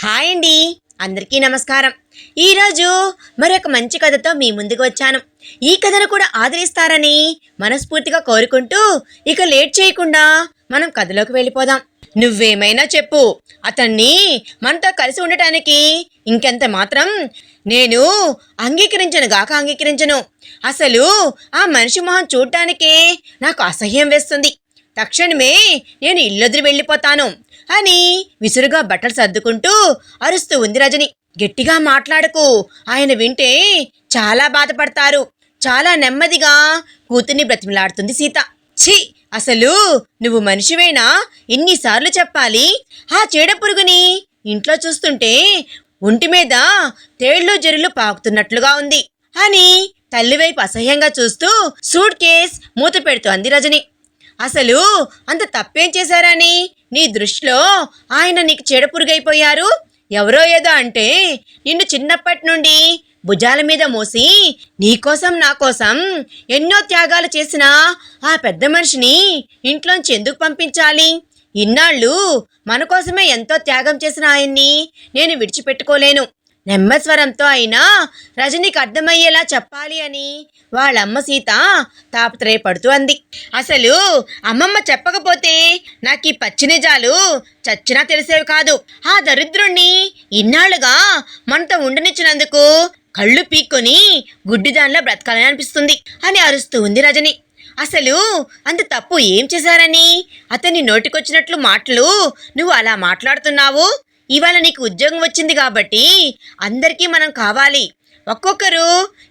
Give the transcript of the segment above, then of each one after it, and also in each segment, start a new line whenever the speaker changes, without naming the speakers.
Hi అండి, అందరికీ నమస్కారం. ఈరోజు మరొక మంచి కథతో మీ ముందుకు వచ్చాను. ఈ కథను కూడా ఆదరిస్తారని మనస్ఫూర్తిగా కోరుకుంటూ ఇక లేట్ చేయకుండా మనం కథలోకి వెళ్ళిపోదాం. నువ్వేమైనా చెప్పు, అతన్ని మనతో కలిసి ఉండటానికి ఇంకెంత మాత్రం నేను అంగీకరించను. అసలు ఆ మనిషి మొహం చూడటానికే నాకు అసహ్యం వేస్తుంది. తక్షణమే నేను ఇల్లొదిలి వెళ్ళిపోతాను అని విసురుగా బట్టలు సర్దుకుంటూ అరుస్తూ ఉంది రజని. గట్టిగా మాట్లాడకు, ఆయన వింటే చాలా బాధపడతారు. చాలా నెమ్మదిగా కూతుర్ని బ్రతిమలాడుతుంది సీత. ఛీ, అసలు నువ్వు మనిషివేనా? ఎన్నిసార్లు చెప్పాలి? ఆ చీడ పురుగుని ఇంట్లో చూస్తుంటే ఒంటి మీద తేళ్లు జరులు పాకుతున్నట్లుగా ఉంది అని తల్లివైపు అసహ్యంగా చూస్తూ సూట్ కేస్ మూత పెడుతోంది రజని. అసలు అంత తప్పేం చేశారని నీ దృష్టిలో ఆయన నీకు చెడపురుగైపోయారు? ఎవరో ఏదో అంటే నిన్ను చిన్నప్పటి నుండి భుజాల మీద మోసి నీకోసం నా కోసం ఎన్నో త్యాగాలు చేసిన ఆ పెద్ద మనిషిని ఇంట్లోంచి ఎందుకు పంపించాలి? ఇన్నాళ్ళు మన కోసమే ఎంతో త్యాగం చేసిన ఆయన్ని నేను విడిచిపెట్టుకోలేను. నెమ్మస్వరంతో అయినా రజనీకి అర్థమయ్యేలా చెప్పాలి అని వాళ్ళమ్మ సీత తాపత్రయపడుతూ అంది. అసలు అమ్మమ్మ చెప్పకపోతే నాకు ఈ పచ్చి నిజాలు చచ్చినా తెలిసేవి కాదు. ఆ దరిద్రుణ్ణి ఇన్నాళ్ళుగా మనతో ఉండనిచ్చినందుకు కళ్ళు పీక్కొని గుడ్డిదానిలో బ్రతకాలని అనిపిస్తుంది అని అరుస్తూ ఉంది రజని. అసలు అంత తప్పు ఏం చేశారని అతన్ని నోటికొచ్చినట్లు మాటలు నువ్వు అలా మాట్లాడుతున్నావు? ఇవాళ నీకు ఉద్యోగం వచ్చింది కాబట్టి అందరికీ మనం కావాలి. ఒక్కొక్కరు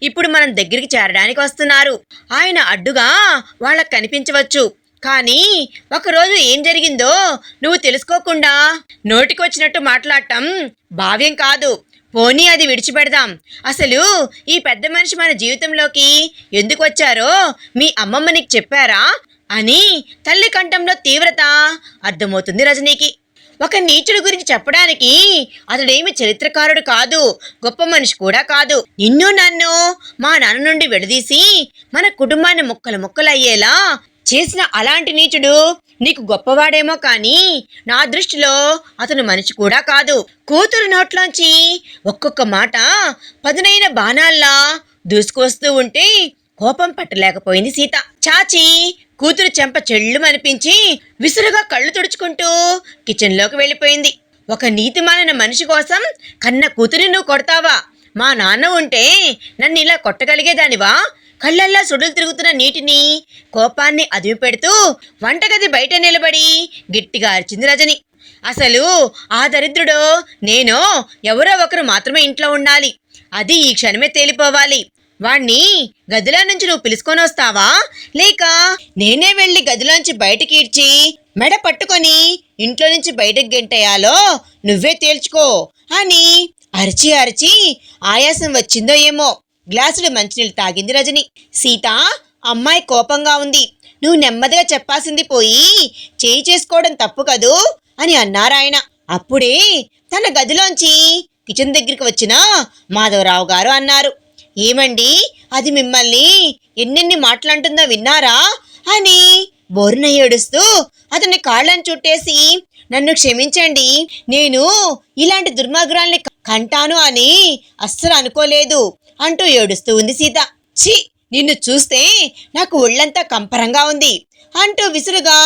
ఇప్పుడు మనం దగ్గరికి చేరడానికి వస్తున్నారు. ఆయన అడ్డుగా వాళ్ళకు కనిపించవచ్చు, కానీ ఒకరోజు ఏం జరిగిందో నువ్వు తెలుసుకోకుండా నోటికొచ్చినట్టు మాట్లాడటం భావ్యం కాదు. పోనీ అది విడిచిపెడదాం. అసలు ఈ పెద్ద మనిషి మన జీవితంలోకి ఎందుకు వచ్చారో మీ అమ్మమ్మ నీకు చెప్పారా అని తల్లి కంఠంలో తీవ్రత అర్థమవుతుంది రజనీకి. ఒక నీచుడి గురించి చెప్పడానికి అతడేమి చరిత్రకారుడు కాదు, గొప్ప మనిషి కూడా కాదు. నిన్ను నన్ను మా నాన్న నుండి విడదీసి మన కుటుంబాన్ని ముక్కలయ్యేలా చేసిన అలాంటి నీచుడు నీకు గొప్పవాడేమో కానీ నా దృష్టిలో అతను మనిషి కూడా కాదు. కూతురు నోట్లోంచి ఒక్కొక్క మాట పదునైన బాణాల్లా దూసుకొస్తూ ఉంటే కోపం పట్టలేకపోయింది సీత. చాచి కూతురు చెంప చెళ్ళుమనిపించి విసురుగా కళ్ళు తుడుచుకుంటూ కిచెన్లోకి వెళ్ళిపోయింది. ఒక నీతిమాలిన మనిషి కోసం కన్న కూతురి నువ్వు కొడతావా? మా నాన్న ఉంటే నన్ను ఇలా కొట్టగలిగేదానివా? కళ్ళల్లా సుడులు తిరుగుతున్న నీటిని కోపాన్ని అదిమి పెడుతూ వంటగది బయట నిలబడి గట్టిగా అరిచింది రజని. అసలు ఆ దరిద్రుడో నేనో ఎవరో ఒకరు మాత్రమే ఇంట్లో ఉండాలి. అది ఈ క్షణమే తేలిపోవాలి. వాణ్ణి గదిలో నుంచి నువ్వు పిలుచుకొని వస్తావా, లేక నేనే వెళ్ళి గదిలోంచి బయటకి ఈడ్చి మెడ పట్టుకొని ఇంట్లో నుంచి బయటకు గెంటేయాలో నువ్వే తేల్చుకో అని అరిచి ఆయాసం వచ్చిందో ఏమో గ్లాసుడు మంచినీళ్ళు తాగింది రజని. సీత, అమ్మాయి కోపంగా ఉంది, నువ్వు నెమ్మదిగా చెప్పాల్సింది పోయి చేయి చేసుకోవడం తప్పు కదూ అని అన్నారాయన. అప్పుడే తన గదిలోంచి కిచెన్ దగ్గరికి వచ్చిన మాధవరావు గారు అన్నారు, ఏమండి, అది మిమ్మల్ని ఎన్నెన్ని మాటలంటుందో విన్నారా అని బోరున ఏడుస్తూ అతని కాళ్ళను చుట్టేసి, నన్ను క్షమించండి, నేను ఇలాంటి దుర్మార్గురాల్ని కంటాను అని అస్సలు అనుకోలేదు అంటూ ఏడుస్తూ ఉంది సీత. ఛీ, నిన్ను చూస్తే నాకు ఒళ్ళంతా కంపరంగా ఉంది అంటూ విసురుగా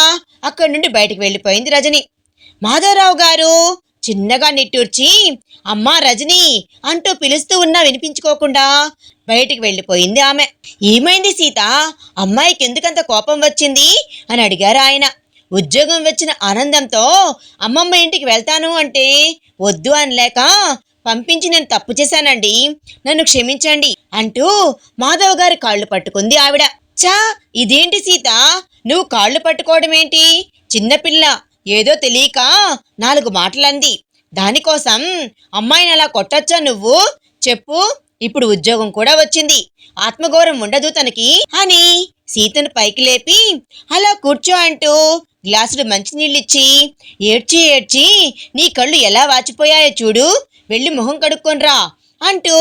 అక్కడి నుండి బయటికి వెళ్ళిపోయింది రజని. మాధవరావు గారు చిన్నగా నిట్టూర్చి అమ్మా రజని అంటూ పిలుస్తూ ఉన్నా వినిపించుకోకుండా బయటికి వెళ్ళిపోయింది ఆమె. ఏమైంది సీత, అమ్మాయికి ఎందుకంత కోపం వచ్చింది అని అడిగారు ఆయన. ఉద్యోగం వచ్చిన ఆనందంతో అమ్మమ్మ ఇంటికి వెళ్తాను అంటే వద్దు అనలేక పంపించి నేను తప్పు చేశానండి, నన్ను క్షమించండి అంటూ మాధవ్ గారి కాళ్ళు పట్టుకుంది ఆవిడ. చా, ఇదేంటి సీత, నువ్వు కాళ్ళు పట్టుకోవడం ఏంటి? చిన్నపిల్ల ఏదో తెలియక 4 మాటలంది, దానికోసం అమ్మాయిని అలా కొట్టొచ్చా నువ్వు? చెప్పు, ఇప్పుడు ఉద్యోగం కూడా వచ్చింది, ఆత్మగౌరవం ఉండదు తనకి అని సీతను పైకి లేపి అలా కూర్చో అంటూ గ్లాసుడు మంచినీళ్ళిచ్చి ఏడ్చి నీ కళ్ళు ఎలా వాచిపోయాయో చూడు, వెళ్ళి మొహం కడుక్కొనిరా అంటూ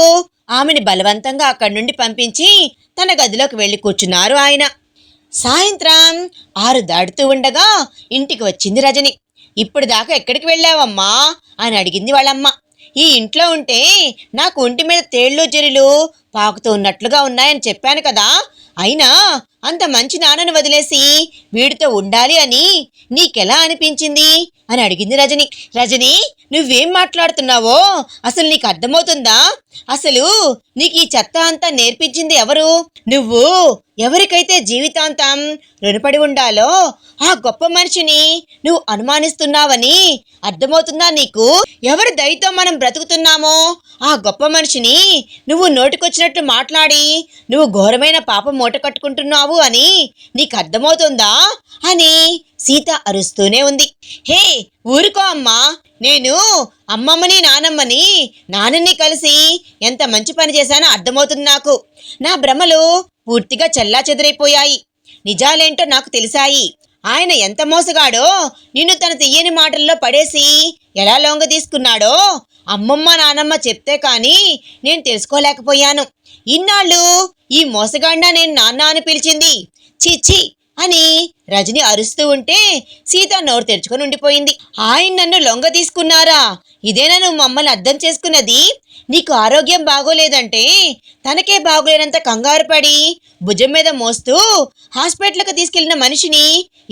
ఆమెని బలవంతంగా అక్కడి నుండి పంపించి తన గదిలోకి వెళ్ళి కూర్చున్నారు ఆయన. సాయంత్రం 6 దాటుతూ ఉండగా ఇంటికి వచ్చింది రజని. ఇప్పుడు దాకా ఎక్కడికి వెళ్ళావమ్మా అని అడిగింది వాళ్ళమ్మ. ఈ ఇంట్లో ఉంటే నాకు ఒంటి మీద తేళ్ళు జెరులు పాకుతూ ఉన్నట్లుగా ఉన్నాయని చెప్పాను కదా. అయినా అంత మంచి నాన్నను వదిలేసి వీడితో ఉండాలి అని నీకెలా అనిపించింది అని అడిగింది రజని. రజని, నువ్వేం మాట్లాడుతున్నావో అసలు నీకు అర్థమవుతుందా? అసలు నీకు ఈ చెత్త అంతా నేర్పించింది ఎవరు? నువ్వు ఎవరికైతే జీవితాంతం రుణపడి ఉండాలో ఆ గొప్ప మనిషిని నువ్వు అనుమానిస్తున్నావని అర్థమవుతుందా నీకు? ఎవరి దయతో మనం బ్రతుకుతున్నామో ఆ గొప్ప మనిషిని నువ్వు నోటికొచ్చినట్టు మాట్లాడి నువ్వు ఘోరమైన పాపం మూట కట్టుకుంటున్నావు అని నీకు అర్థమవుతుందా అని సీత అరుస్తూనే ఉంది. హే ఊరుకో అమ్మా, నేను అమ్మమ్మని నాన్నని కలిసి ఎంత మంచి పని చేశానో అర్థమవుతుంది నాకు. నా భ్రమలు పూర్తిగా చెల్లాచెదురైపోయాయి. నిజాలేంటో నాకు తెలిసాయి. ఆయన ఎంత మోసగాడో నిన్ను తన తీయని మాటల్లో పడేసి ఎలా లొంగ తీసుకున్నాడో అమ్మమ్మ నానమ్మ చెప్తే కానీ నేను తెలుసుకోలేకపోయాను. ఇన్నాళ్ళు ఈ మోసగాడినా నేను నాన్న అని పిలిచింది. చీచి అని రజని అరుస్తూ ఉంటే సీత నోరు తెరుచుకొని ఉండిపోయింది. ఆయన నన్ను లొంగ తీసుకున్నారా? ఇదేనా నువ్వు మమ్మల్ని అర్థం చేసుకున్నది? నీకు ఆరోగ్యం బాగోలేదంటే తనకే బాగోలేనంత కంగారు పడి భుజం మీద మోస్తూ హాస్పిటల్కి తీసుకెళ్లిన మనిషిని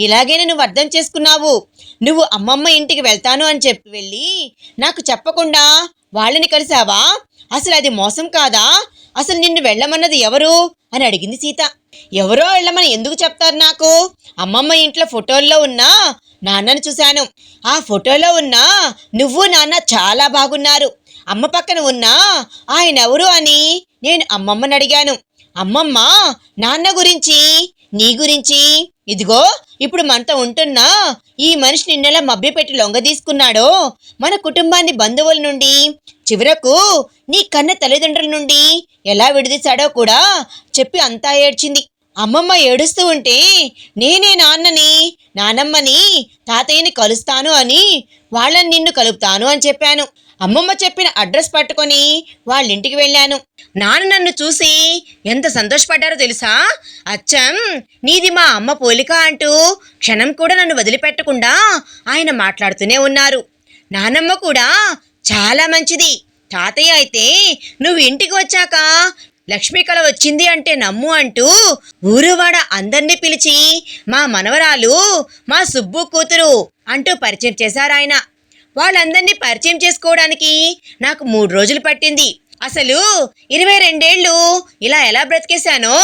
ఇలాగైనా నువ్వు అర్థం చేసుకున్నావు. నువ్వు అమ్మమ్మ ఇంటికి వెళ్తాను అని చెప్పి వెళ్ళి నాకు చెప్పకుండా వాళ్ళని కలిసావా? అసలు అది మోసం కాదా? అసలు నిన్ను వెళ్ళమన్నది ఎవరు అని అడిగింది సీత. ఎవరో వెళ్ళమని ఎందుకు చెప్తారు నాకు? అమ్మమ్మ ఇంట్లో ఫోటోల్లో ఉన్న నాన్నను చూశాను. ఆ ఫోటోలో ఉన్న నువ్వు నాన్న చాలా బాగున్నారు. అమ్మ పక్కన ఉన్న ఆయన ఎవరు అని నేను అమ్మమ్మని అడిగాను. అమ్మమ్మ నాన్న గురించి నీ గురించి ఇదిగో ఇప్పుడు మనతో ఉంటున్నా ఈ మనిషి నిన్నెలా మభ్యపెట్టి లొంగ తీసుకున్నాడో, మన కుటుంబాన్ని బంధువుల నుండి చివరకు నీ కన్న తల్లిదండ్రుల నుండి ఎలా విడదీశాడో కూడా చెప్పి అంతా ఏడ్చింది. అమ్మమ్మ ఏడుస్తూ ఉంటే నేనే నానమ్మని తాతయ్యని కలుస్తాను అని వాళ్ళని నిన్ను కలుపుతాను అని చెప్పాను. అమ్మమ్మ చెప్పిన అడ్రస్ పట్టుకొని వాళ్ళింటికి వెళ్ళాను. నాన్న నన్ను చూసి ఎంత సంతోషపడ్డారో తెలుసా? అచ్చం నీది మా అమ్మ పోలిక అంటూ క్షణం కూడా నన్ను వదిలిపెట్టకుండా ఆయన మాట్లాడుతూనే ఉన్నారు. నానమ్మ కూడా చాలా మంచిది. తాతయ్య అయితే నువ్వు ఇంటికి వచ్చాక లక్ష్మీ కళ వచ్చింది అంటే నమ్ము అంటూ ఊరువాడ అందర్నీ పిలిచి మా మనవరాలు మా సుబ్బు కూతురు అంటూ పరిచయం చేశారాయన. వాళ్ళందరినీ పరిచయం చేసుకోవడానికి నాకు 3 రోజులు పట్టింది. అసలు 22 ఏళ్ళు ఇలా ఎలా బ్రతికేశానో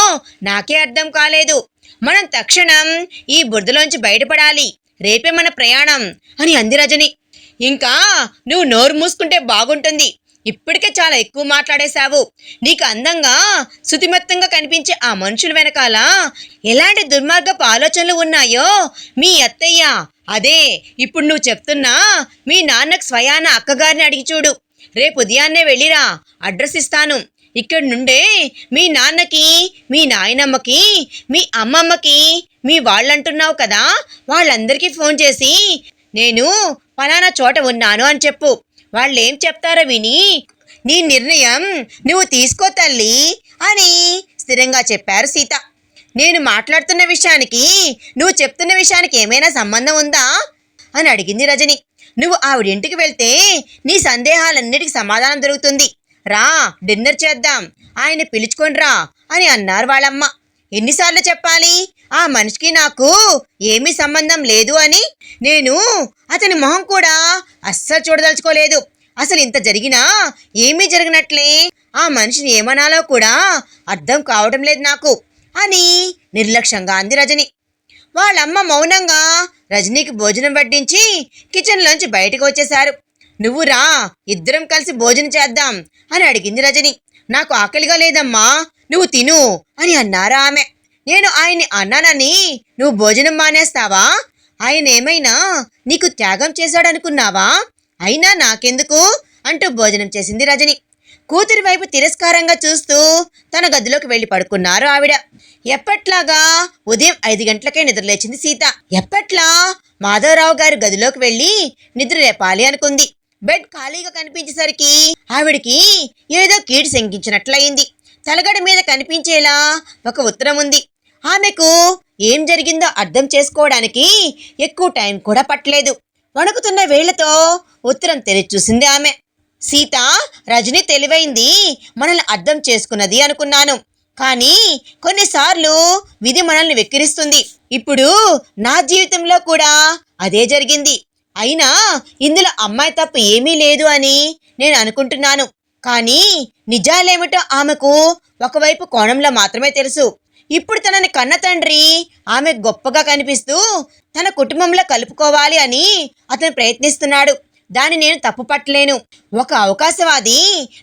నాకే అర్థం కాలేదు. మనం తక్షణం ఈ బురదలోంచి బయటపడాలి. రేపే మన ప్రయాణం అని అంది రజని. ఇంకా నువ్వు నోరు మూసుకుంటే బాగుంటుంది. ఇప్పటికే చాలా ఎక్కువ మాట్లాడేశావు. నీకు అందంగా శుతిమెత్తంగా కనిపించే ఆ మనుషుల వెనకాల ఎలాంటి దుర్మార్గపు ఆలోచనలు ఉన్నాయో మీ అత్తయ్య, అదే ఇప్పుడు నువ్వు చెప్తున్నా మీ నాన్నకు స్వయాన అక్కగారిని అడిగి చూడు. రేపు ఉదయాన్నే వెళ్ళిరా, అడ్రస్ ఇస్తాను. ఇక్కడి నుండే మీ నాన్నకి, మీ నాయనమ్మకి, మీ అమ్మమ్మకి, మీ వాళ్ళంటున్నావు కదా, వాళ్ళందరికీ ఫోన్ చేసి నేను ఫలానా చోట ఉన్నాను అని చెప్పు. వాళ్ళేం చెప్తారో విని నీ నిర్ణయం నువ్వు తీసుకో తల్లి అని స్థిరంగా చెప్పారు సీత. నేను మాట్లాడుతున్న విషయానికి నువ్వు చెప్తున్న విషయానికి ఏమైనా సంబంధం ఉందా అని అడిగింది రజని. నువ్వు ఆవిడింటికి వెళ్తే నీ సందేహాలన్నిటికీ సమాధానం దొరుకుతుంది. రా, డిన్నర్ చేద్దాం, ఆయన పిలుచుకొని రా అని అన్నారు వాళ్ళమ్మ. ఎన్నిసార్లు చెప్పాలి ఆ మనిషికి నాకు ఏమీ సంబంధం లేదు అని? నేను అతని మొహం కూడా అస్సలు చూడదలుచుకోలేదు. అసలు ఇంత జరిగినా ఏమీ జరగనట్లే ఆ మనిషిని ఏమనాలో కూడా అర్థం కావడం లేదు నాకు అని నిర్లక్ష్యంగా అంది రజని. వాళ్ళమ్మ మౌనంగా రజనీకి భోజనం వడ్డించి కిచెన్లోంచి బయటకు వచ్చేశారు. నువ్వు రా, ఇద్దరం కలిసి భోజనం చేద్దాం అని అడిగింది రజని. నాకు ఆకలిగా లేదమ్మా, నువ్వు తిను అని అన్నారు ఆమె. నేను ఆయన్ని అన్నానని నువ్వు భోజనం మానేస్తావా? ఆయన ఏమైనా నీకు త్యాగం చేశాడనుకున్నావా? అయినా నాకెందుకు అంటూ భోజనం చేసింది రజని. కూతురి వైపు తిరస్కారంగా చూస్తూ తన గదిలోకి వెళ్ళి పడుకున్నారు ఆవిడ. ఎప్పట్లాగా ఉదయం 5 గంటలకే నిద్రలేచింది సీత. ఎప్పట్లా మాధవరావు గారి గదిలోకి వెళ్ళి నిద్ర లేపాలి అనుకుంది. బెడ్ ఖాళీగా కనిపించేసరికి ఆవిడికి ఏదో కీడు శంకించినట్లయింది. తలగడ మీద కనిపించేలా ఒక ఉత్తరం ఉంది. ఆమెకు ఏం జరిగిందో అర్థం చేసుకోవడానికి ఎక్కువ టైం కూడా పట్టలేదు. వణుకుతున్న వేళ్లతో ఉత్తరం తెరిచి చూసింది ఆమె. సీత, రజని తెలివైంది, మనల్ని అర్థం చేసుకున్నది అనుకున్నాను. కానీ కొన్నిసార్లు విధి మనల్ని వెక్కిరిస్తుంది. ఇప్పుడు నా జీవితంలో కూడా అదే జరిగింది. అయినా ఇందులో అమ్మాయి తప్పు ఏమీ లేదు అని నేను అనుకుంటున్నాను. కానీ నిజాలేమిటో ఆమెకు ఒకవైపు కోణంలో మాత్రమే తెలుసు. ఇప్పుడు తనని కన్న తండ్రి ఆమె గొప్పగా కనిపిస్తూ తన కుటుంబంలో కలుపుకోవాలి అని అతను ప్రయత్నిస్తున్నాడు. దాన్ని నేను తప్పు పట్టలేను. ఒక అవకాశవాది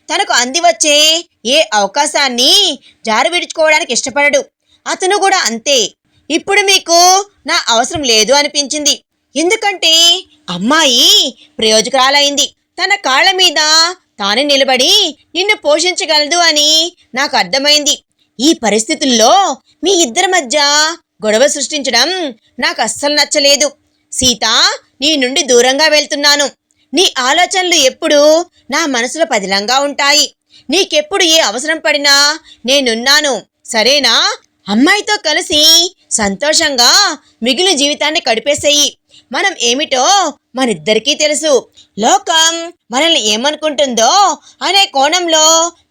తనకు అంది వచ్చే ఏ అవకాశాన్ని జారి విడుచుకోవడానికి ఇష్టపడడు. అతను కూడా అంతే. ఇప్పుడు మీకు నా అవసరం లేదు అనిపించింది. ఎందుకంటే అమ్మాయి ప్రయోజకురాలైంది. తన కాళ్ల మీద తానే నిలబడి నిన్ను పోషించగలదు అని నాకు అర్థమైంది. ఈ పరిస్థితుల్లో మీ ఇద్దరి మధ్య గొడవ సృష్టించడం నాకు అస్సలు నచ్చలేదు. సీత, నీ నుండి దూరంగా వెళ్తున్నాను. నీ ఆలోచనలు ఎప్పుడూ నా మనసులో పదిలంగా ఉంటాయి. నీకెప్పుడు ఏ అవసరం పడినా నేనున్నాను, సరేనా? అమ్మాయితో కలిసి సంతోషంగా మిగిలిన జీవితాన్ని గడిపేసేయి. మనం ఏమిటో మనిద్దరికీ తెలుసు. లోకం మనల్ని ఏమనుకుంటుందో అనే కోణంలో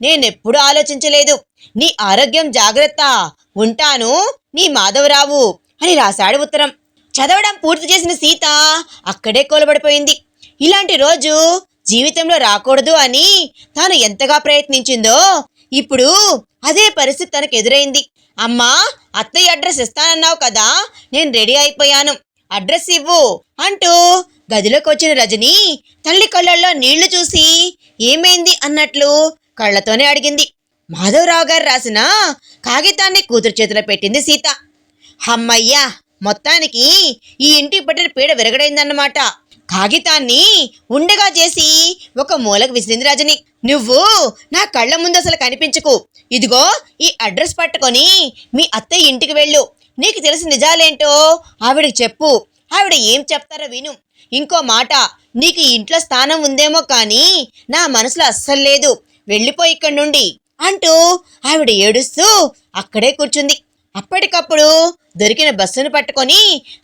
నేనెప్పుడూ ఆలోచించలేదు. నీ ఆరోగ్యం జాగ్రత్త. ఉంటాను, నీ మాధవరావు అని రాశాడు ఉత్తరం. చదవడం పూర్తి చేసిన సీత అక్కడే కూలబడిపోయింది. ఇలాంటి రోజు జీవితంలో రాకూడదు అని తాను ఎంతగా ప్రయత్నించిందో ఇప్పుడు అదే పరిస్థితి తనకు ఎదురైంది. అమ్మా, అత్తయ్య అడ్రస్ ఇస్తానన్నావు కదా, నేను రెడీ అయిపోయాను, అడ్రస్ ఇవ్వు అంటూ గదిలోకి వచ్చిన రజని తల్లి కళ్ళల్లో నీళ్లు చూసి ఏమైంది అన్నట్లు కళ్ళతోనే అడిగింది. మాధవరావు గారు రాసిన కాగితాన్ని కూతురు చేతిలో పెట్టింది సీత. హమ్మయ్యా, మొత్తానికి ఈ ఇంటి పట్టిన పీడ విరగడైందన్నమాట. కాగితాన్ని ఉండగా చేసి ఒక మూలకు విసిరింది రజని. నువ్వు నా కళ్ళ ముందు అసలు కనిపించకు. ఇదిగో ఈ అడ్రస్ పట్టుకొని మీ అత్తయ్య ఇంటికి వెళ్ళు. నీకు తెలిసిన నిజాలేంటో ఆవిడికి చెప్పు. ఆవిడ ఏం చెప్తారో విను. ఇంకో మాట, నీకు ఇంట్లో స్థానం ఉందేమో కానీ నా మనసులో అస్సలు లేదు. వెళ్ళిపోయి ఇక్కడి నుండి అంటూ ఆవిడ ఏడుస్తూ అక్కడే కూర్చుంది. అప్పటికప్పుడు దొరికిన బస్సును పట్టుకొని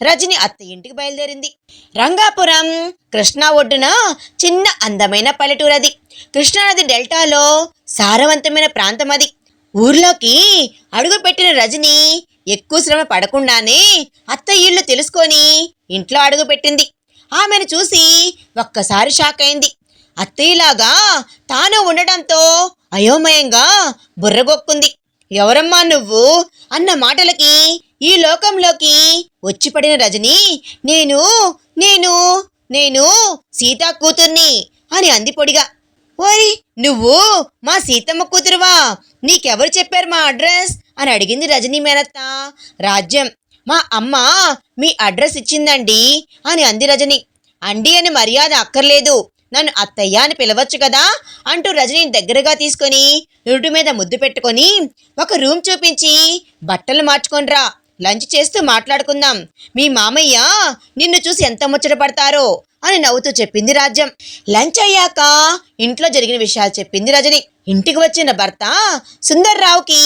రజని అత్త ఇంటికి బయలుదేరింది. రంగాపురం కృష్ణా ఒడ్డున చిన్న అందమైన పల్లెటూరు అది. కృష్ణానది డెల్టాలో సారవంతమైన ప్రాంతం అది. ఊర్లోకి అడుగుపెట్టిన రజని ఎక్కువ శ్రమ పడకుండానే అత్త ఇల్లు తెలుసుకొని ఇంట్లో అడుగుపెట్టింది. ఆమెను చూసి ఒక్కసారి షాక్ అయింది. అత్తయ్యలాగా తాను ఉండటంతో అయోమయంగా బుర్రగొక్కుంది. ఎవరమ్మా నువ్వు అన్న మాటలకి ఈ లోకంలోకి వచ్చిపడిన రజని నేను నేను నేను సీతా కూతుర్ని అని అంది పొడిగా. ఓరి, నువ్వు మా సీతమ్మ కూతురువా? నీకెవరు చెప్పారు మా అడ్రస్ అని అడిగింది రజనీ మేనత్త. రాజ్యం, మా అమ్మ మీ అడ్రస్ ఇచ్చిందండి అని అంది రజని. అండి అని మర్యాద అక్కర్లేదు, నన్ను అత్తయ్య అని పిలవచ్చు కదా అంటూ రజనీని దగ్గరగా తీసుకొని నుడి మీద ముద్దు పెట్టుకొని ఒక రూమ్ చూపించి బట్టలు మార్చుకొనిరా, లంచ్ చేస్తూ మాట్లాడుకుందాం. మీ మామయ్య నిన్ను చూసి ఎంత ముచ్చట పడతారో అని నవ్వుతూ చెప్పింది రాజ్యం. లంచ్ అయ్యాక ఇంట్లో జరిగిన విషయాలు చెప్పింది రజని. ఇంటికి వచ్చిన భర్త సుందర్రావుకి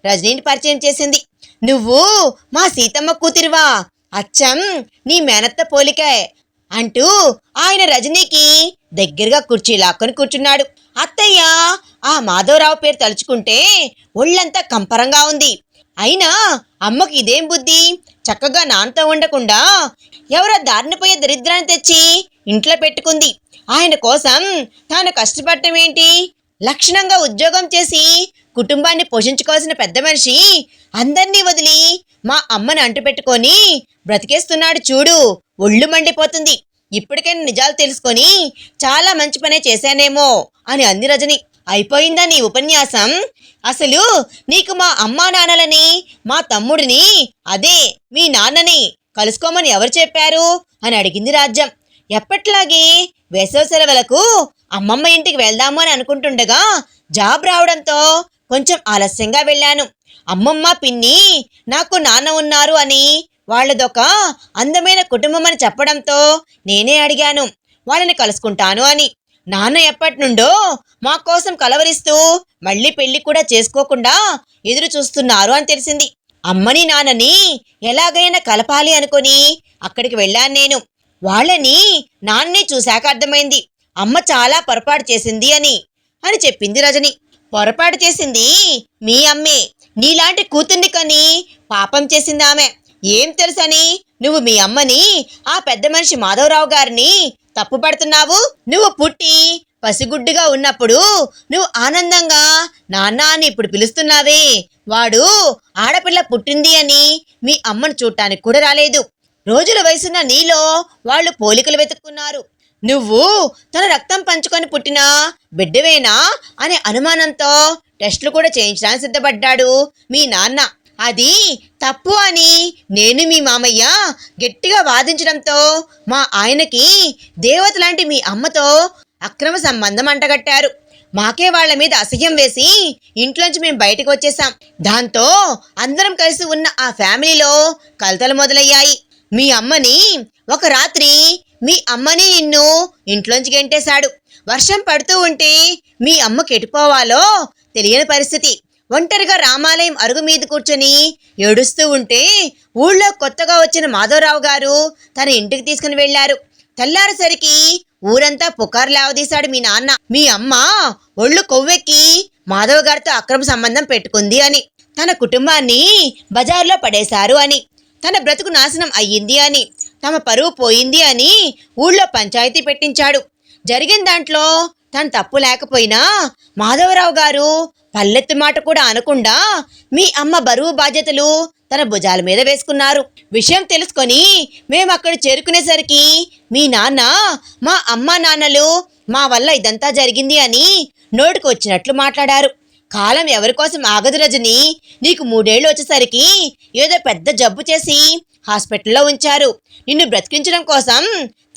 రజనీని పరిచయం చేసింది. నువ్వు మా సీతమ్మ కూతురివా? అచ్చం నీ మేనత్త పోలికే అంటూ ఆయన రజనీకి దగ్గరగా కుర్చీ లాక్కొని కూర్చున్నాడు. అత్తయ్య ఆ మాధవరావు పేరు తలుచుకుంటే ఒళ్ళంతా కంపరంగా ఉంది. అయినా అమ్మకి ఇదేం బుద్ధి, చక్కగా నాన్నతో ఉండకుండా ఎవరో దారిన పోయే దరిద్రాన్ని తెచ్చి ఇంట్లో పెట్టుకుంది. ఆయన కోసం తాను కష్టపడటం ఏంటి? లక్షణంగా ఉద్యోగం చేసి కుటుంబాన్ని పోషించుకోవాల్సిన పెద్ద మనిషి అందర్నీ వదిలి మా అమ్మని అంటుపెట్టుకొని బ్రతికేస్తున్నాడు చూడు, ఒళ్ళు మండిపోతుంది. ఇప్పటికైనా నిజాలు తెలుసుకొని చాలా మంచి పనే చేశానేమో అని అంది రజని. అయిపోయిందా నీ ఉపన్యాసం? అసలు నీకు మా అమ్మా నాన్నలని, మా తమ్ముడిని, అదే మీ నాన్నని కలుసుకోమని ఎవరు చెప్పారు అని అడిగింది రాజ్యం. ఎప్పట్లాగే వేసవి సెలవులకు అమ్మమ్మ ఇంటికి వెళ్దాము అని అనుకుంటుండగా జాబ్ రావడంతో కొంచెం ఆలస్యంగా వెళ్ళాను. అమ్మమ్మ, పిన్ని నాకు నాన్న ఉన్నారు అని వాళ్ళదొక అందమైన కుటుంబం అని చెప్పడంతో నేనే అడిగాను వాళ్ళని కలుసుకుంటాను అని. నాన్న ఎప్పటి నుండో మా కోసం కలవరిస్తూ మళ్ళీ పెళ్లి కూడా చేసుకోకుండా ఎదురు చూస్తున్నారు అని తెలిసింది. అమ్మని నాన్నని ఎలాగైనా కలపాలి అనుకుని అక్కడికి వెళ్ళాను నేను. వాళ్ళని నాన్నే చూశాక అర్థమైంది అమ్మ చాలా పొరపాటు చేసింది అని చెప్పింది రజని. పొరపాటు చేసింది మీ అమ్మే. నీలాంటి కూతుర్ని కని పాపం చేసింది ఆమె. ఏం తెలుసని నువ్వు మీ అమ్మని, ఆ పెద్ద మనిషి మాధవరావు గారిని తప్పుపడుతున్నావు? నువ్వు పుట్టి పసిగుడ్డుగా ఉన్నప్పుడు నువ్వు ఆనందంగా నాన్న అని ఇప్పుడు పిలుస్తున్నావే, వాడు ఆడపిల్ల పుట్టింది అని మీ అమ్మను చూడటానికి కూడా రాలేదు. రోజుల వయసున్న నీలో వాళ్ళు పోలికలు వెతుక్కున్నారు. నువ్వు తన రక్తం పంచుకొని పుట్టిన బిడ్డవేనా అనే అనుమానంతో టెస్టులు కూడా చేయించడానికి సిద్ధపడ్డాడు మీ నాన్న. అది తప్పు అని నేను మీ మామయ్య గట్టిగా వాదించడంతో మా ఆయనకి దేవత లాంటి మీ అమ్మతో అక్రమ సంబంధం అంటగట్టారు. మాకే వాళ్ల మీద అసహ్యం వేసి ఇంట్లోంచి మేము బయటకు వచ్చేసాం. దాంతో అందరం కలిసి ఉన్న ఆ ఫ్యామిలీలో కలతలు మొదలయ్యాయి. మీ అమ్మని ఒక రాత్రి మీ అమ్మని నిన్ను ఇంట్లోంచి గెంటేశాడు. వర్షం పడుతూ ఉంటే మీ అమ్మకి ఎటుపోవాలో తెలియని పరిస్థితి. ఒంటరిగా రామాలయం అరుగు మీద కూర్చొని ఏడుస్తూ ఉంటే ఊళ్ళో కొత్తగా వచ్చిన మాధవరావు గారు తన ఇంటికి తీసుకుని వెళ్లారు. తెల్లారేసరికి ఊరంతా పుకారు లేవదీశాడు మీ నాన్న. మీ అమ్మ ఒళ్ళు కొవ్వెక్కి మాధవ్ గారితో అక్రమ సంబంధం పెట్టుకుంది అని, తన కుటుంబాన్ని బజార్లో పడేశారు అని, తన బ్రతుకు నాశనం అయ్యింది అని, తమ పరువు పోయింది అని ఊళ్ళో పంచాయతీ పెట్టించాడు. జరిగిన దాంట్లో తన తప్పు లేకపోయినా మాధవరావు గారు పల్లెత్తు మాట కూడా అనకుండా మీ అమ్మ బరువు బాధ్యతలు తన భుజాల మీద వేసుకున్నారు. విషయం తెలుసుకొని మేము అక్కడ చేరుకునేసరికి మీ నాన్న మా అమ్మ నాన్నలు మా వల్ల ఇదంతా జరిగింది అని నోటికి వచ్చినట్లు మాట్లాడారు. కాలం ఎవరి కోసం ఆగదు రజని. నీకు 3 ఏళ్ళు వచ్చేసరికి ఏదో పెద్ద జబ్బు చేసి హాస్పిటల్లో ఉంచారు. నిన్ను బ్రతికించడం కోసం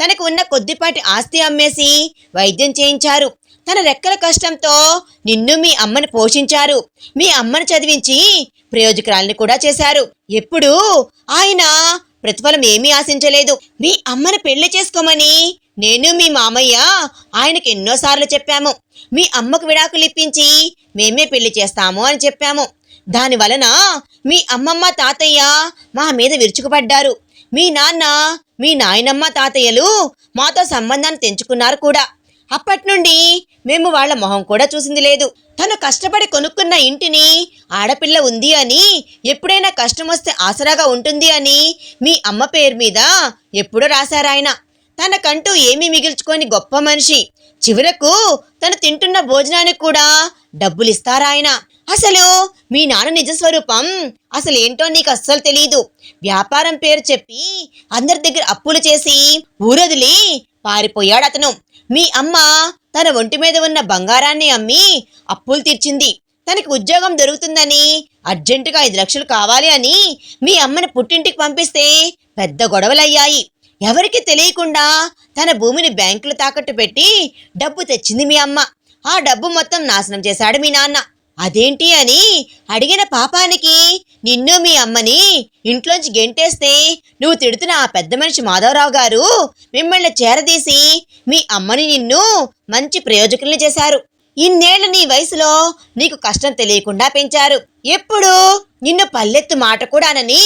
తనకు ఉన్న కొద్దిపాటి ఆస్తి అమ్మేసి వైద్యం చేయించారు. తన రెక్కల కష్టంతో నిన్ను మీ అమ్మని పోషించారు. మీ అమ్మని చదివించి ప్రయోజకురాల్ని కూడా చేశారు. ఎప్పుడు ఆయన ప్రతిఫలం ఏమీ ఆశించలేదు. మీ అమ్మని పెళ్లి చేసుకోమని నేను మీ మామయ్య ఆయనకి ఎన్నోసార్లు చెప్పాము. మీ అమ్మకు విడాకులు ఇప్పించి మేమే పెళ్లి చేస్తాము అని చెప్పాము. దాని వలన మీ అమ్మమ్మ తాతయ్య మా మీద విరుచుకుపడ్డారు. మీ నాన్న మీ నాయనమ్మ తాతయ్యలు మాతో సంబంధాన్ని తెంచుకున్నారు కూడా. అప్పటి నుండి మేము వాళ్ళ మొహం కూడా చూసింది లేదు. తను కష్టపడి కొనుక్కున్న ఇంటిని ఆడపిల్ల ఉంది అని, ఎప్పుడైనా కష్టం వస్తే ఆసరాగా ఉంటుంది అని మీ అమ్మ పేరు మీద ఎప్పుడో రాశారాయన. తనకంటూ ఏమీ మిగిల్చుకొని గొప్ప మనిషి. చివరకు తను తింటున్న భోజనానికి కూడా డబ్బులిస్తారాయన. అసలు మీ నాన్న నిజస్వరూపం అసలేంటో నీకు అస్సలు తెలీదు. వ్యాపారం పేరు చెప్పి అందరి దగ్గర అప్పులు చేసి ఊరొదిలి పారిపోయాడు అతను. మీ అమ్మ తన ఒంటి మీద ఉన్న బంగారాన్ని అమ్మి అప్పులు తీర్చింది. తనకి ఉద్యోగం దొరుకుతుందని అర్జెంటుగా 5 లక్షలు కావాలి అని మీ అమ్మని పుట్టింటికి పంపిస్తే పెద్ద గొడవలయ్యాయి. ఎవరికి తెలియకుండా తన భూమిని బ్యాంకులు తాకట్టు పెట్టి డబ్బు తెచ్చింది మీ అమ్మ. ఆ డబ్బు మొత్తం నాశనం చేశాడు మీ నాన్న. అదేంటి అని అడిగిన పాపానికి నిన్ను మీ అమ్మని ఇంట్లోంచి గెంటేస్తే నువ్వు తిడుతున్న ఆ పెద్ద మనిషి మాధవరావు గారు మిమ్మల్ని చేరదీసి మీ అమ్మని నిన్ను మంచి ప్రయోజకుల్ని చేశారు. ఇన్నేళ్ల నీ వయసులో నీకు కష్టం తెలియకుండా పెంచారు. ఎప్పుడు నిన్ను పల్లెత్తు మాట కూడా అనని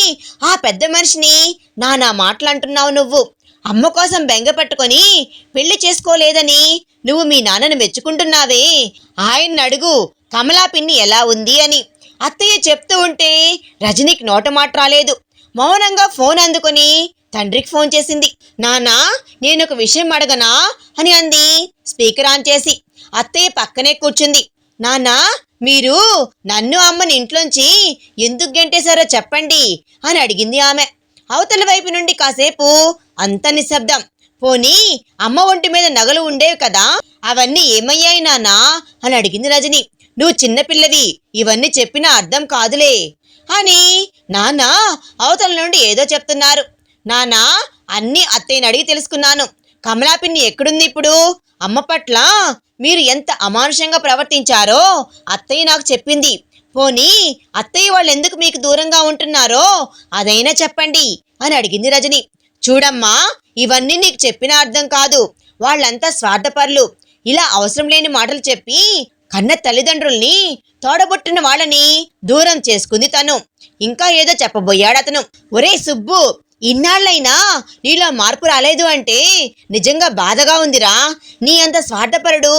ఆ పెద్ద మనిషిని నానా మాటలంటున్నావు నువ్వు. అమ్మ కోసం బెంగ పట్టుకొని పెళ్లి చేసుకోలేదని నువ్వు మీ నాన్నను మెచ్చుకుంటున్నావే. ఆయన్ని అడుగు కమలా పిన్ని ఎలా ఉంది అని. అత్తయ్య చెప్తూ ఉంటే రజనీకి నోట మాట రాలేదు. మౌనంగా ఫోన్ అందుకొని తండ్రికి ఫోన్ చేసింది. నాన్నా, నేను ఒక విషయం అడగనా అని అంది స్పీకర్ ఆన్ చేసి. అత్తయ్య పక్కనే కూర్చుంది. నాన్నా, మీరు నన్ను అమ్మని ఇంట్లోంచి ఎందుకు గెంటేశారో చెప్పండి అని అడిగింది ఆమె. అవతల వైపు నుండి కాసేపు అంత నిశ్శబ్దం. పోనీ అమ్మ ఒంటి మీద నగలు ఉండేవి కదా, అవన్నీ ఏమయ్యాయి నాన్నా అని అడిగింది రజని. నువ్వు చిన్నపిల్లవి, ఇవన్నీ చెప్పినా అర్థం కాదులే అని నాన్న అవతల నుండి ఏదో చెప్తున్నారు. నాన్నా, అన్నీ అత్తయ్యని అడిగి తెలుసుకున్నాను. కమలా పిన్ని ఎక్కడుంది ఇప్పుడు? అమ్మ పట్ల మీరు ఎంత అమానుషంగా ప్రవర్తించారో అత్తయ్య నాకు చెప్పింది. పోనీ అత్తయ్య వాళ్ళు ఎందుకు మీకు దూరంగా ఉంటున్నారో అదైనా చెప్పండి అని అడిగింది రజని. చూడమ్మా, ఇవన్నీ నీకు చెప్పిన అర్థం కాదు. వాళ్ళంతా స్వార్థపరులు. ఇలా అవసరం లేని మాటలు చెప్పి కన్న తల్లిదండ్రుల్ని, తోడబుట్టిన వాళ్ళని దూరం చేసుకుంది తను. ఇంకా ఏదో చెప్పబోయాడు అతను. ఒరే సుబ్బు, ఇన్నాళ్ళైనా నీలో మార్పు రాలేదు అంటే నిజంగా బాధగా ఉందిరా. నీ అంత స్వార్థపరుడు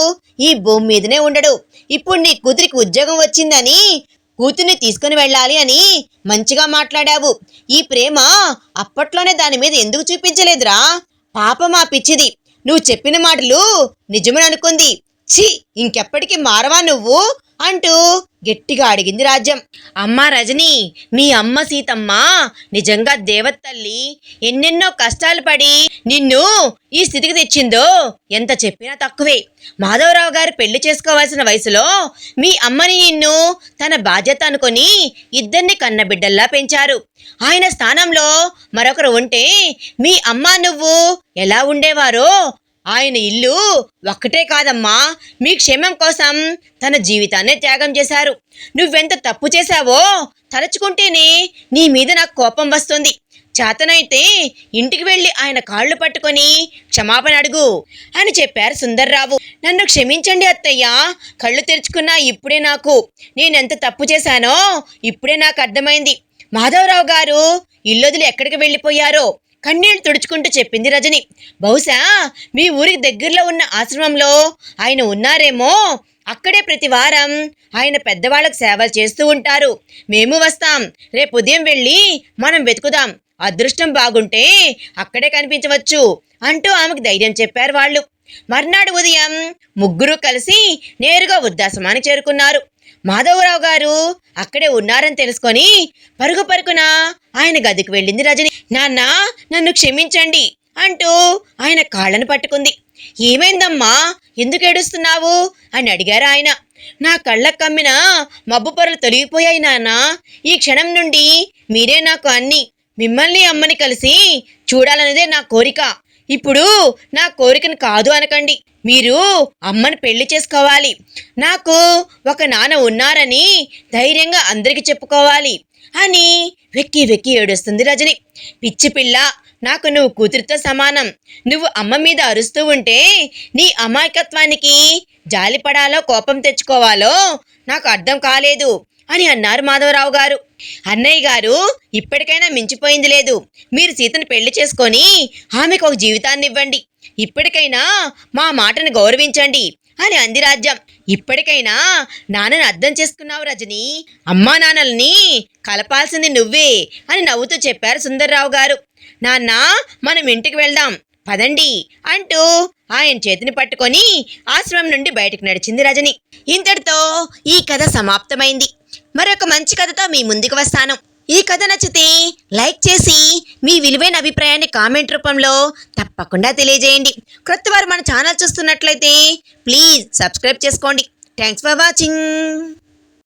ఈ భూమి మీదనే ఉండడు. ఇప్పుడు నీ కూతురికి ఉద్యోగం వచ్చిందని కూతుర్ని తీసుకుని వెళ్ళాలి అని మంచిగా మాట్లాడావు. ఈ ప్రేమ అప్పట్లోనే దాని మీద ఎందుకు చూపించలేదురా? పాపం ఆ పిచ్చిది నువ్వు చెప్పిన మాటలు నిజమని అనుకుంది. ఛీ, ఇంకెప్పటికీ మారవా నువ్వు అంటూ గట్టిగా అడిగింది రాజ్యం. అమ్మా రజని, మీ అమ్మ సీతమ్మ నిజంగా దేవతల్లి. ఎన్నెన్నో కష్టాలు పడి నిన్ను ఈ స్థితికి తెచ్చిందో ఎంత చెప్పినా తక్కువే. మాధవరావు గారు పెళ్లి చేసుకోవాల్సిన వయసులో మీ అమ్మని నిన్ను తన బాధ్యత అనుకొని ఇద్దరిని కన్నబిడ్డల్లా పెంచారు. ఆయన స్థానంలో మరొకరు ఉంటే మీ అమ్మ నువ్వు ఎలా ఉండేవారో. ఆయన ఇల్లు ఒక్కటే కాదమ్మా, మీ క్షేమం కోసం తన జీవితాన్నే త్యాగం చేశారు. నువ్వెంత తప్పు చేశావో తలుచుకుంటేనే నీ మీద నాకు కోపం వస్తుంది. చేతనైతే ఇంటికి వెళ్ళి ఆయన కాళ్ళు పట్టుకొని క్షమాపణ అడుగు అని చెప్పారు సుందర్రావు. నన్ను క్షమించండి అత్తయ్య, కళ్ళు తెరుచుకున్నా ఇప్పుడే నాకు నేనెంత తప్పు చేశానో ఇప్పుడే నాకు అర్థమైంది. మాధవరావు గారు ఇల్లొదిలి ఎక్కడికి వెళ్ళిపోయారో కన్నీళ్లు తుడుచుకుంటూ చెప్పింది రజని. బహుశా మీ ఊరికి దగ్గరలో ఉన్న ఆశ్రమంలో ఆయన ఉన్నారేమో. అక్కడే ప్రతి వారం ఆయన పెద్దవాళ్ళకు సేవలు చేస్తూ ఉంటారు. మేము వస్తాం. రేపు ఉదయం వెళ్ళి మనం వెతుకుదాం. అదృష్టం బాగుంటే అక్కడే కనిపించవచ్చు అంటూ ఆమెకు ధైర్యం చెప్పారు వాళ్ళు. మర్నాడు ఉదయం ముగ్గురు కలిసి నేరుగా వృద్ధాశ్రమానికి చేరుకున్నారు. మాధవరావు గారు అక్కడే ఉన్నారని తెలుసుకొని పరుగు పరుగున ఆయన గదికి వెళ్ళింది రజని. నాన్న, నన్ను క్షమించండి అంటూ ఆయన కాళ్ళను పట్టుకుంది. ఏమైందమ్మా, ఎందుకు ఏడుస్తున్నావు అని అడిగారు ఆయన. నా కళ్ళకు కమ్మిన మబ్బు పొరలు తొలగిపోయాయి నాన్న. ఈ క్షణం నుండి మీరే నాకు అన్ని. మిమ్మల్ని అమ్మని కలిసి చూడాలనేదే నా కోరిక. ఇప్పుడు నా కోరికను కాదు అనకండి. మీరు అమ్మని పెళ్లి చేసుకోవాలి. నాకు ఒక నాన్న ఉన్నారని ధైర్యంగా అందరికీ చెప్పుకోవాలి అని వెక్కి వెక్కి ఏడుస్తుంది రజని. పిచ్చి పిల్ల, నాకు నువ్వు కూతురితో సమానం. నువ్వు అమ్మ మీద అరుస్తూ ఉంటే నీ అమాయకత్వానికి జాలిపడాలో కోపం తెచ్చుకోవాలో నాకు అర్థం కాలేదు అని అన్నారు మాధవరావు గారు. అన్నయ్య గారు, ఇప్పటికైనా మించిపోయింది లేదు. మీరు సీతను పెళ్లి చేసుకొని ఆమెకు ఒక జీవితాన్ని ఇవ్వండి. ఇప్పటికైనా మా మాటను గౌరవించండి అని అంది రాజ్యం. ఇప్పటికైనా నాన్నని అర్థం చేసుకున్నావు రజని. అమ్మా నాన్నల్ని కలపాల్సింది నువ్వే అని నవ్వుతూ చెప్పారు సుందర్రావు గారు. నాన్న, మనం ఇంటికి వెళ్దాం పదండి అంటూ ఆయన చేతిని పట్టుకొని ఆశ్రమం నుండి బయటకు నడిచింది రజని. ఇంతటితో ఈ కథ సమాప్తమైంది. మరొక మంచి కథతో మీ ముందుకు వస్తాను. ఈ కథ నచ్చితే లైక్ చేసి మీ విలువైన అభిప్రాయాన్ని కామెంట్ రూపంలో తప్పకుండా తెలియజేయండి. కొత్తవారు మన ఛానల్ చూస్తున్నట్లయితే ప్లీజ్ సబ్స్క్రైబ్ చేసుకోండి. Thanks for watching.